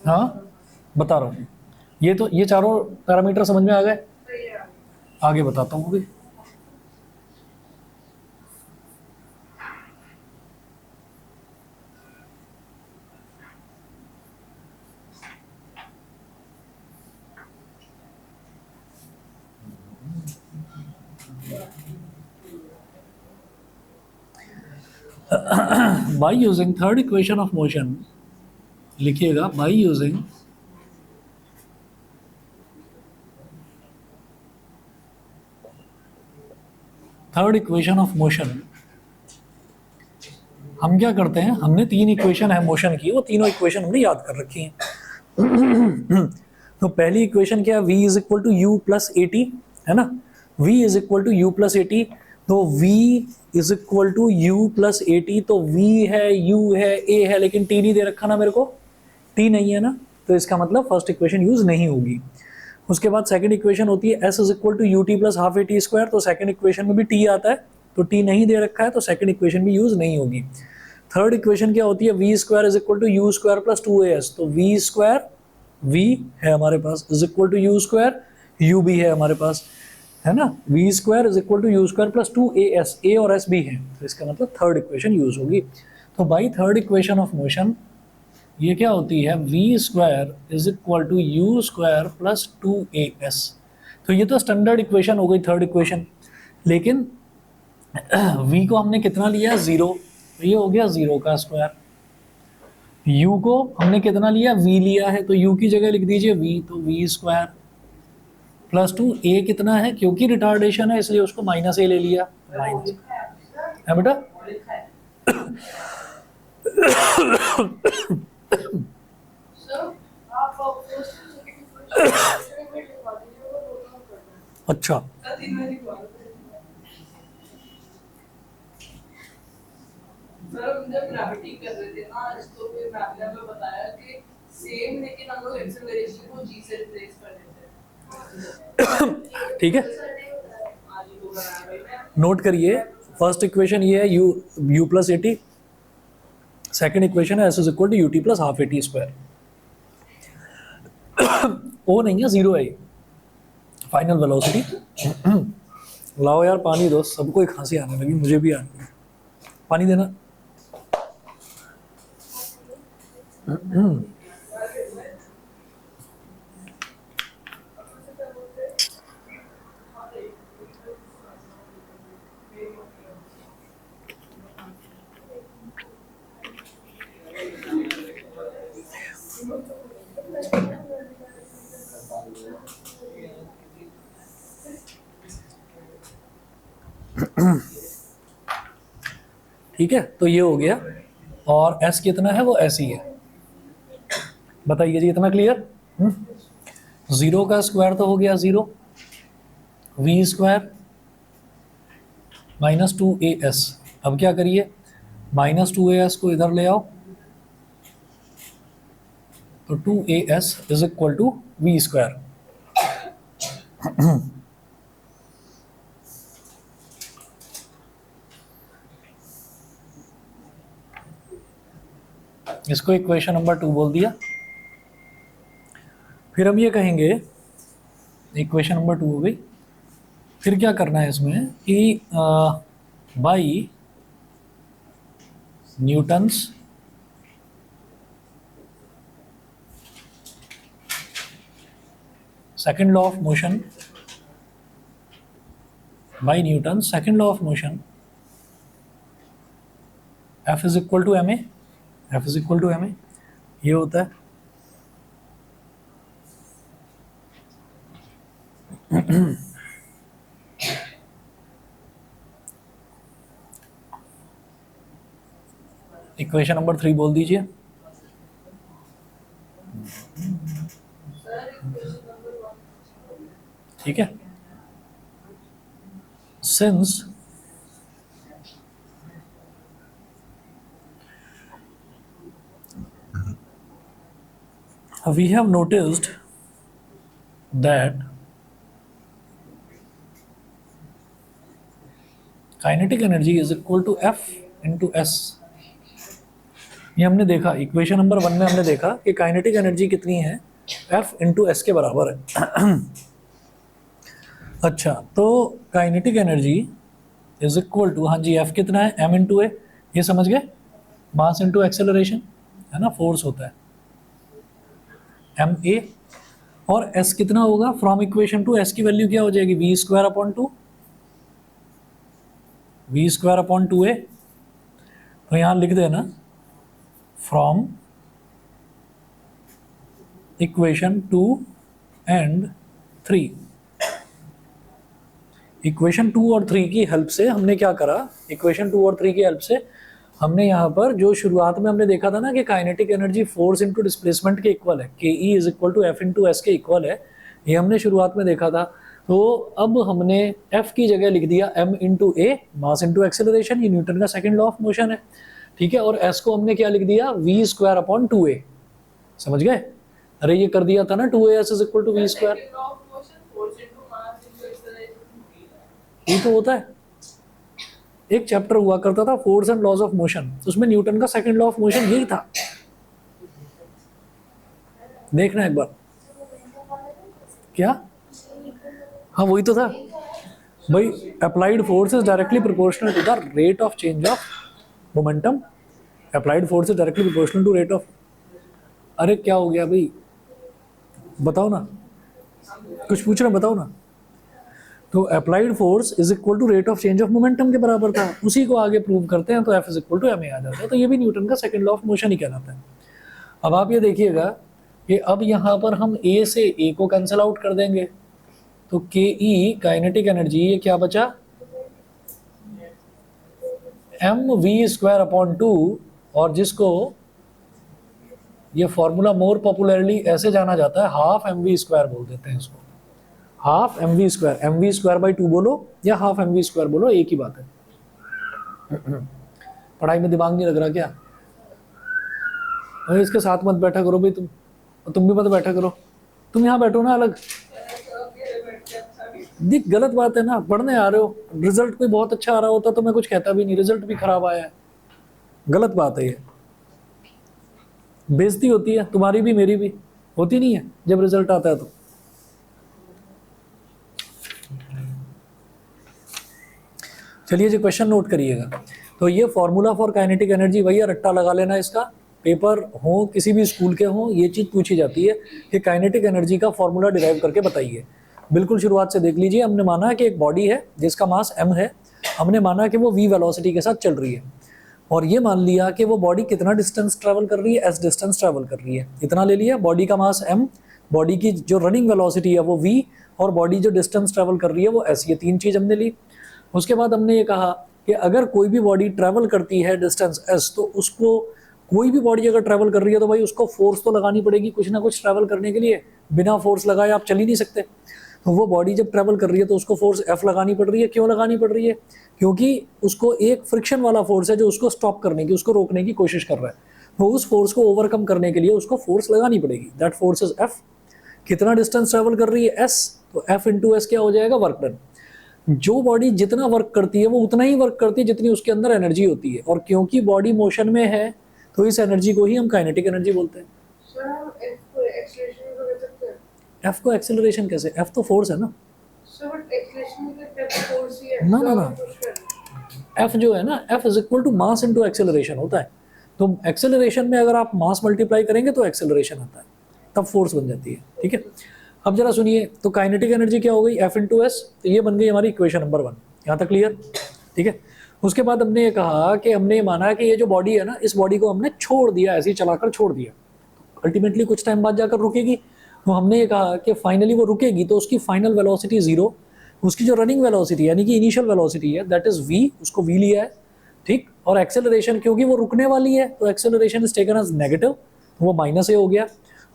हाँ बता रहा हूँ, ये तो ये चारों पैरामीटर समझ में आ गए, आगे बताता हूँ अभी। by using third equation of motion, लिखिएगा by using third equation of motion, हम क्या करते हैं, हमने 3 इक्वेशन है मोशन की, वो तीनों इक्वेशन हमने याद कर रखी हैं। तो पहली इक्वेशन क्या है, v is equal to U plus A T, है ना, v is equal to U plus A T, तो v is equal to U plus A T, तो v है, u है, a है, लेकिन t नहीं दे रखा ना मेरे को, t नहीं है ना, तो इसका मतलब फर्स्ट इक्वेशन यूज नहीं होगी। उसके बाद सेकंड इक्वेशन होती है s is equal to U T plus half A T square, तो सेकंड इक्वेशन में भी t आता है, तो t नहीं दे रखा है, तो सेकंड इक्वेशन भी यूज नहीं होगी। थर्ड इक्वेशन क्या होती है, V square is equal to U square plus 2as, तो वी स्क्वायर, v है हमारे पास, is equal to U square, u भी है हमारे पास, है ना, V square is equal to U square plus 2as, a और s भी है, तो इसका मतलब थर्ड इक्वेशन यूज होगी। तो by third equation of motion ये क्या होती है, V square is equal to U square plus 2as, तो ये तो स्टैंडर्ड इक्वेशन हो गई थर्ड इक्वेशन, लेकिन v को हमने कितना लिया, 0, तो ये हो गया 0 का स्क्वायर, u को हमने कितना लिया, v लिया है, तो u की जगह लिख दीजिए v, तो v स्क्वायर प्लस 2, a कितना है, क्योंकि रिटार्डेशन है इसलिए उसको माइनस a ले लिया, माइनस है बेटा। अच्छा सर हम जब ग्रेविटी कर रहे थे ना, तो फिर मैम ने हमें बताया कि सेम, लेकिन हम लोग एक्सेलरेशन को g से रिप्लेस कर देते हैं। ठीक है, नोट करिए, फर्स्ट इक्वेशन ये है u plus A T, second equation है s is equal to U T plus half A T square, ओ नहीं है, 0 है फाइनल वेलोसिटी। लाओ यार पानी दो, सबको ही खांसी आने लगी, मुझे भी आने लगी, पानी देना। ठीक है, तो ये हो गया, और s कितना है, वो s ही है, बताइए जी, इतना क्लियर। 0 का स्क्वायर तो हो गया 0, v स्क्वायर माइनस 2as, अब क्या करिए, माइनस 2as को इधर ले आओ, तो 2as is equal to v square, इसको इक्वेशन नंबर 2 बोल दिया। फिर हम ये कहेंगे, इक्वेशन नंबर 2 हो गई, फिर क्या करना है इसमें कि by Newton's second law of motion, by Newton second law of motion, F is equal to M A, F is equal to M A, ये होता है। इक्वेशन नंबर 3 बोल दीजिए। ठीक है, since we have noticed that kinetic energy is equal to F into S। ये हमने देखा इक्वेशन नंबर 1 में, हमने देखा कि काइनेटिक एनर्जी कितनी है, F इंटू एस के बराबर है। अच्छा, तो kinetic energy is equal to, हाँ जी, F कितना है, M इंटू ए, ये समझ गए, मास इंटू एक्सेलरेशन है ना, फोर्स होता है एम ए, और S कितना होगा, फ्रॉम इक्वेशन टू S की वैल्यू क्या हो जाएगी, V square upon two, V square upon two A. तो यहाँ लिख देना फ्रॉम इक्वेशन 2 एंड 3। इक्वेशन 2 और 3 की हेल्प से हमने क्या करा, इक्वेशन 2 और 3 की हेल्प से हमने यहाँ पर जो शुरुआत में हमने देखा था ना कि kinetic energy force into displacement के इक्वल है, K E is equal to F into S के इक्वल है, ये हमने शुरुआत में देखा था। तो अब हमने एफ की जगह लिख दिया एम इंटू ए, मास इंटू एक्सेलरेशन, ये न्यूटन का सेकंड लॉ ऑफ मोशन है, ठीक है। और एस को हमने क्या लिख दिया, वी स्क्वायर अपॉन 2a, समझ गए, अरे ये कर दिया था ना 2as is equal to V square, ये तो होता है, एक चैप्टर हुआ करता था force and laws of motion, उसमें न्यूटन का सेकंड लॉ ऑफ मोशन यही था, देखना एक बार, क्या, हाँ वही तो था भाई, applied force is directly proportional to the rate of change of momentum, applied force is directly proportional to rate of, अरे क्या हो गया भाई, बताओ ना, कुछ पूछ रहे बताओ ना। तो applied force is equal to rate of change of momentum के बराबर था, उसी को आगे प्रूव करते हैं तो F is equal to M A आ जाता है, तो ये भी न्यूटन का सेकंड लॉ ऑफ मोशन ही कहलाता है। अब आप ये देखिएगा कि अब यहाँ पर हम ए से ए को कैंसिल आउट कर देंगे, तो के ई काइनेटिक एनर्जी, ये क्या बचा, एम वी स्क्वायर अपॉन 2, और जिसको ये फॉर्मूला मोर पॉपुलरली ऐसे जाना जाता है, हाफ एम वी स्क्वायर बोल देते हैं इसको, half M V square by 2 बोलो या हाफ एम वी स्क्वायर बोलो, एक ही बात है। पढ़ाई में दिमाग नहीं लग रहा क्या, अरे इसके साथ मत बैठा करो भाई, तुम भी मत बैठा करो, तुम यहाँ बैठो ना अलग, दिख गलत बात है ना, पढ़ने आ रहे हो, रिजल्ट कोई बहुत अच्छा आ रहा होता तो मैं कुछ कहता भी नहीं, रिजल्ट भी खराब आया है, गलत बात है ये, बेइज्जती होती है तुम्हारी भी मेरी भी, होती नहीं है जब रिजल्ट आता है तो। चलिए जी क्वेश्चन नोट करिएगा, तो ये फॉर्मूला फॉर काइनेटिक एनर्जी, वही है, रट्टा लगा लेना इसका, पेपर हो किसी भी स्कूल के हो, ये चीज़ पूछी जाती है कि काइनेटिक एनर्जी का फॉर्मूला डिराइव करके बताइए। बिल्कुल शुरुआत से देख लीजिए, हमने माना कि एक बॉडी है जिसका मास m है, हमने माना कि वो v वेलोसिटी के साथ चल रही है, और ये मान लिया कि वो बॉडी कितना डिस्टेंस ट्रैवल कर रही है, s डिस्टेंस ट्रैवल कर रही है, इतना ले लिया, बॉडी का मास m, बॉडी की जो रनिंग वेलोसिटी है वो v, और बॉडी जो डिस्टेंस ट्रैवल कर रही है वो s, ये तीन चीज़ हमने ली। उसके बाद हमने ये कहा कि अगर कोई भी बॉडी ट्रैवल करती है डिस्टेंस s, तो उसको, कोई भी बॉडी अगर ट्रैवल कर रही है तो भाई उसको फोर्स तो लगानी पड़ेगी कुछ ना कुछ ट्रैवल करने के लिए, बिना फोर्स लगाए आप चल ही नहीं सकते। तो वो बॉडी जब ट्रैवल कर रही है तो उसको फोर्स F लगानी पड़ रही है, क्यों लगानी पड़ रही है, क्योंकि उसको एक फ्रिक्शन वाला फोर्स है जो उसको स्टॉप करने की, उसको रोकने की कोशिश कर रहा है, तो उस फोर्स को ओवरकम करने के लिए उसको फोर्स लगानी पड़ेगी, दैट फोर्स इज F। कितना डिस्टेंस ट्रैवल कर रही है S, तो F इंटू एस क्या हो जाएगा, वर्क डन। जो बॉडी जितना वर्क करती है वो उतना ही वर्क करती है जितनी उसके अंदर एनर्जी होती है, और क्योंकि बॉडी मोशन में है तो इस एनर्जी को ही हम काइनेटिक एनर्जी बोलते हैं। F को एक्सेलरेशन कैसे, F तो फोर्स है ना, ना ना ना, F जो है ना, F is equal to mass into acceleration होता है, तो एक्सेलरेशन में अगर आप मास मल्टीप्लाई करेंगे तो एक्सेलरेशन आता है, तब फोर्स बन जाती है, ठीक है। अब जरा सुनिए, तो काइनेटिक एनर्जी क्या हो गई, F इंटू एस, तो ये बन गई हमारी इक्वेशन नंबर 1, यहाँ तक क्लियर, ठीक है। उसके बाद हमने ये कहा कि हमने ये माना कि ये जो बॉडी है ना, इस बॉडी को हमने छोड़ दिया, ऐसे ही चलाकर छोड़ दिया, अल्टीमेटली कुछ टाइम बाद जाकर रुकेगी, तो हमने ये कहा कि फाइनली वो रुकेगी तो उसकी फाइनल वेलोसिटी 0, उसकी जो रनिंग वेलोसिटी यानी कि इनिशियल वेलोसिटी है दैट इज v, उसको v लिया है, ठीक, और एक्सेलरेशन क्योंकि वो रुकने वाली है तो acceleration is taken as negative, वो माइनस ए हो गया,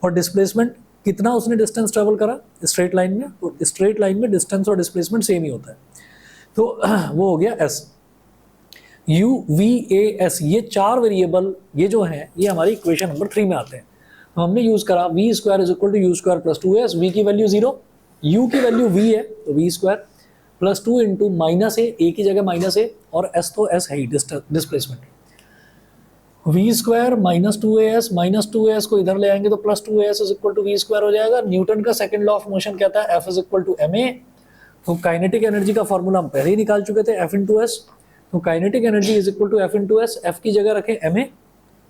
और डिस्प्लेसमेंट कितना उसने डिस्टेंस ट्रेवल करा स्ट्रेट लाइन में, तो स्ट्रेट लाइन में डिस्टेंस और डिस्प्लेसमेंट सेम ही होता है, तो वो हो गया S. U V A S ये चार वेरिएबल ये जो है ये हमारी इक्वेशन नंबर 3 में आते हैं। तो हमने यूज करा v square is equal to U square plus 2s, v की वैल्यू 0, u की वैल्यू v है तो v square plus 2 into minus A की जगह माइनस ए, और s तो s है ही displacement, v square minus two A S को इधर ले आएंगे तो plus 2as is equal to V square हो जाएगा। न्यूटन का सेकंड लॉ ऑफ मोशन कहता है F is equal to ma। तो काइनेटिक एनर्जी का फॉर्मूला हम पहले ही निकाल चुके थे, F इंटू एस। तो kinetic energy is equal to F into S, F की जगह रखें ma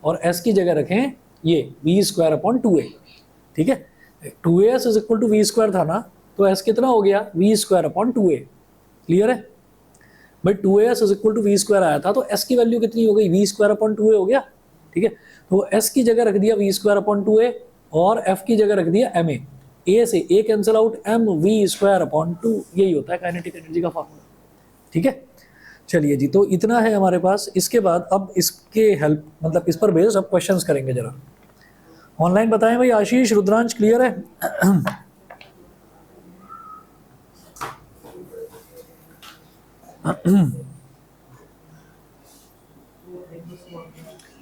और S की जगह रखें ये वी स्क्वायर अपॉन 2a। ठीक है, 2as is equal to V square था ना, तो S कितना हो गया we square upon 2a। Clear है भाई, 2as is equal to V square आया था तो S की वैल्यू कितनी हो गई वी स्क्वायर अपॉन 2a हो गया। ठीक है, तो S की जगह रख दिया वी स्क्वायर अपॉन 2a और F की जगह रख दिया ma। a से a cancel out, m V square upon 2, यही होता है काइनेटिक एनर्जी का फॉर्मूला। ठीक है, चलिए जी, तो इतना है हमारे पास। इसके बाद अब इसके हेल्प मतलब इस पर बेस्ड अब क्वेश्चंस करेंगे। जरा ऑनलाइन बताएं भाई, आशीष रुद्रांश क्लियर है?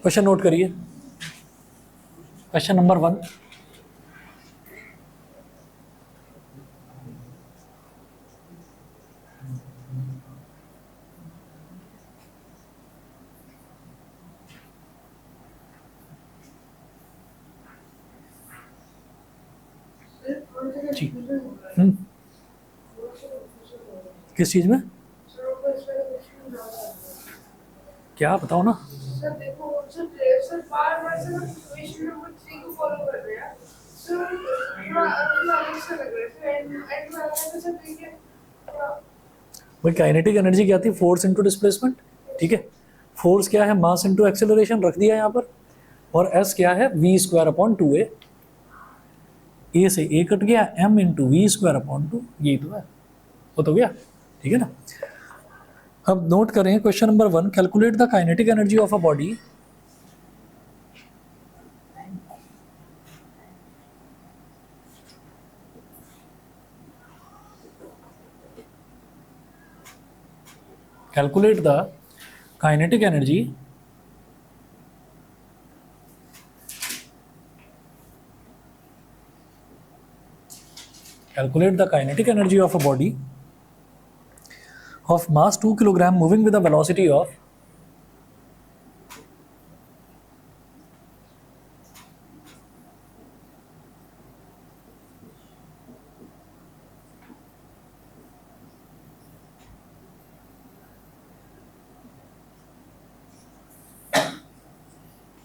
क्वेश्चन नोट करिए, क्वेश्चन नंबर 1। जी किस चीज में क्या बताओ ना? सर देखो सर बार-बार से हम इक्वेशन नंबर 3 को फॉलो कर रहे हैं। सर थोड़ा अलग से लग रहा है। एंड में आता है सर ठीक है। भाई काइनेटिक एनर्जी क्या थी? Force into displacement. ठीक है, फोर्स क्या है? मास इनटू एक्सेलरेशन रख दिया यहाँ पर, और एस क्या है? V square upon 2a। A से ए कट गया, m into V square upon 2, यही तो है, वो तो गया। ठीक है ना, अब नोट करें question number 1, calculate the kinetic energy of a body calculate the kinetic energy of a body of mass 2 kg moving with a velocity of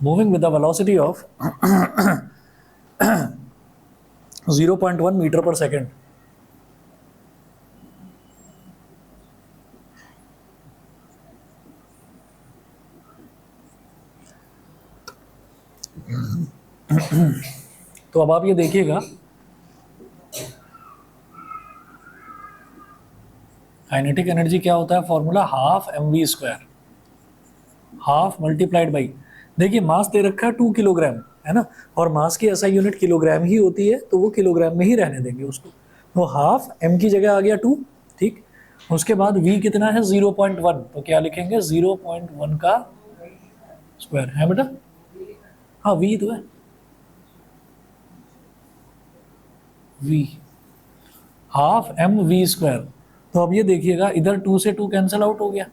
moving with a velocity of 0.1 meter per second. तो अब आप ये देखिएगा, kinetic energy क्या होता है? Formula half mv square, half multiplied by, देखिए मास दे रखा है 2 किलोग्राम है ना, और मास की ऐसा यूनिट किलोग्राम ही होती है, तो वो किलोग्राम में ही रहने देंगे उसको। तो हाफ m की जगह आ गया 2। ठीक, उसके बाद v कितना है? 0.1, तो क्या लिखेंगे? 0.1 का स्क्वायर है बेटा। हाँ v तो है, v half m v square. तो अब ये देखिएगा, इधर 2 से 2 कैंसिल आउट हो गया,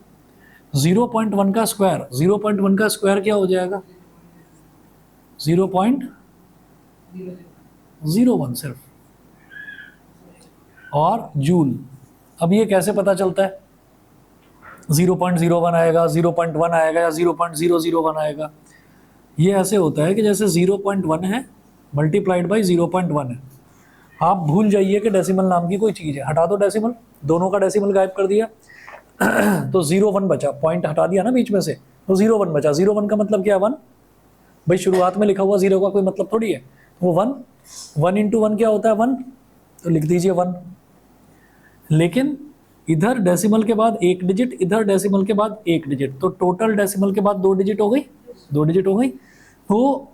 0.1 का स्क्वायर, 0.1 का स्क्वायर क्या हो जाएगा? 0.01 सिर्फ, और जूल। अब ये कैसे पता चलता है? 0.01 आएगा, 0.1 आएगा, या 0.001 आएगा? ये ऐसे होता है कि जैसे 0.1 है मल्टीप्लाइड बाई 0.1 है। आप भूल जाइए कि डेसिमल नाम की कोई चीज़ है, हटा दो डेसिमल, दोनों का डेसिमल गायब कर दिया तो 0.1 बचा, पॉइंट हटा दिया ना बीच में से, तो 0.1 बचा। 0.1 का मतलब क्या? 1। भाई शुरुआत में लिखा हुआ 0 का कोई मतलब थोड़ी है, वो 1। 1 इंटू 1 क्या होता है? 1, तो लिख दीजिए 1। लेकिन इधर डेसिमल के बाद 1 डिजिट, इधर डेसिमल के बाद 1 डिजिट, तो टोटल डेसिमल के बाद 2 डिजिट हो गई, 2 डिजिट हो गई। तो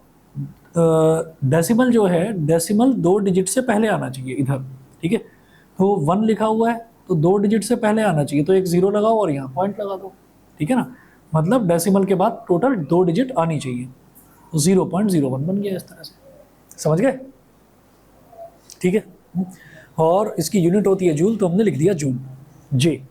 डेसिमल जो है, डेसिमल 2 डिजिट से पहले आना चाहिए इधर। ठीक है, तो 1 लिखा हुआ है तो 2 डिजिट से पहले आना चाहिए, तो एक 0 लगाओ और यहाँ पॉइंट लगा दो, ठीक है ना। मतलब डेसिमल के बाद टोटल 2 डिजिट आनी चाहिए, तो 0.01 बन गया इस तरह से, समझ गए, ठीक है। और इसकी यूनिट होती है जूल, तो हमने लिख दिया जूल, जे।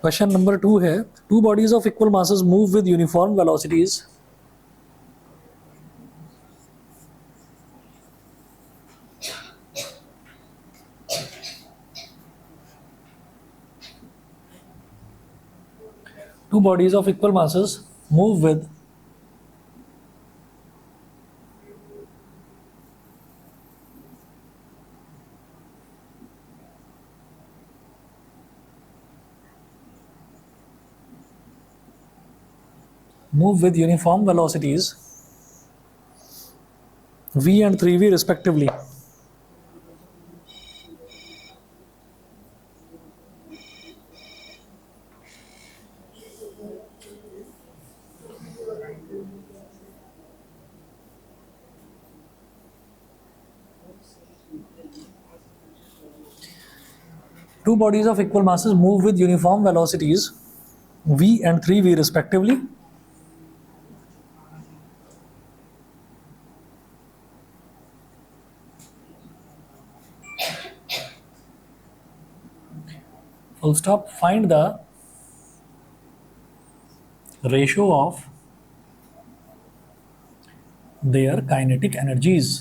क्वेश्चन नंबर 2 है, two bodies of equal masses move with uniform velocities two bodies of equal masses move with uniform velocities v and 3v respectively. Two bodies of equal masses move with uniform velocities v and 3v respectively. Full stop. Find the ratio of their kinetic energies.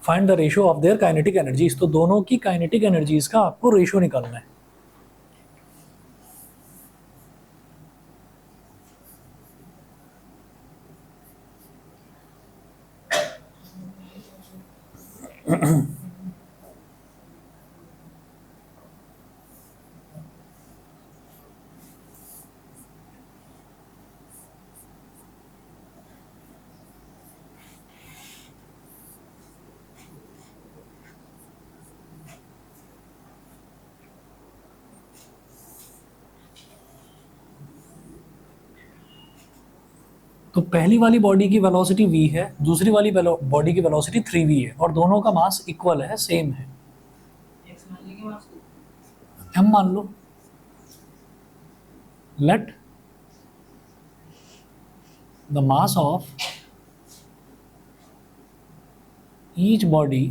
Find the ratio of their kinetic energies, तो दोनों की kinetic energies का आपको ratio निकालना है। तो पहली वाली बॉडी की वेलोसिटी v है, दूसरी वाली बॉडी की वेलोसिटी 3v है, और दोनों का मास इक्वल है, सेम है। m मान लो, let the mass of each body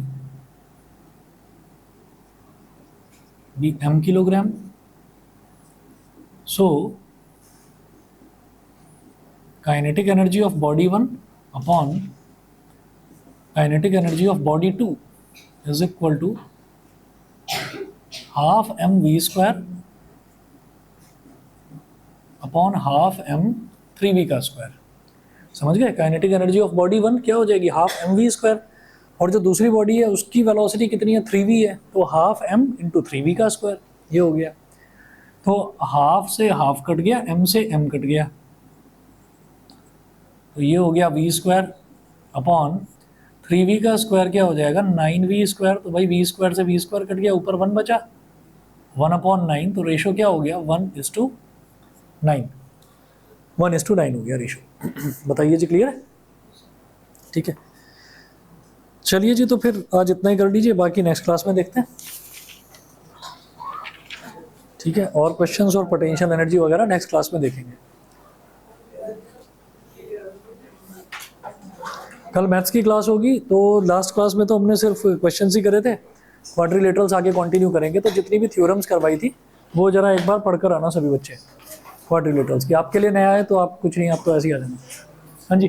be m kilogram, so kinetic energy of body 1 upon kinetic energy of body 2 is equal to half mv square upon half m 3v का square. समझ गए, kinetic energy of body 1 क्या हो जाएगी, half mv square, और जो दूसरी body है उसकी वेलोसिटी कितनी है, 3v है, तो हाफ m इंटू 3v का स्क्वायर, ये हो गया। तो हाफ से हाफ कट गया, m से m कट गया, तो ये हो गया v स्क्वायर अपॉन 3v का स्क्वायर क्या हो जाएगा, 9v स्क्वायर। तो भाई v स्क्वायर से v स्क्वायर कट गया, ऊपर 1 बचा, 1/9, तो रेशो क्या हो गया, 1:9, 1:9 हो गया रेशो। बताइए जी, क्लियर है, ठीक है। चलिए जी, तो फिर आज इतना ही कर लीजिए, बाकी नेक्स्ट क्लास में देखते हैं, ठीक है। और क्वेश्चंस और पोटेंशियल एनर्जी वगैरह नेक्स्ट क्लास में देखेंगे। कल मैथ्स की क्लास होगी, तो लास्ट क्लास में तो हमने सिर्फ क्वेश्चंस ही करे थे, क्वाड्रिलेटरल्स आगे कंटिन्यू करेंगे। तो जितनी भी थ्योरम्स करवाई थी वो जरा एक बार पढ़कर आना सभी बच्चे, क्वाड्रिलेटरल्स की। आपके लिए नया है तो आप कुछ नहीं, आप तो ऐसे ही आ जाना। हाँ जी।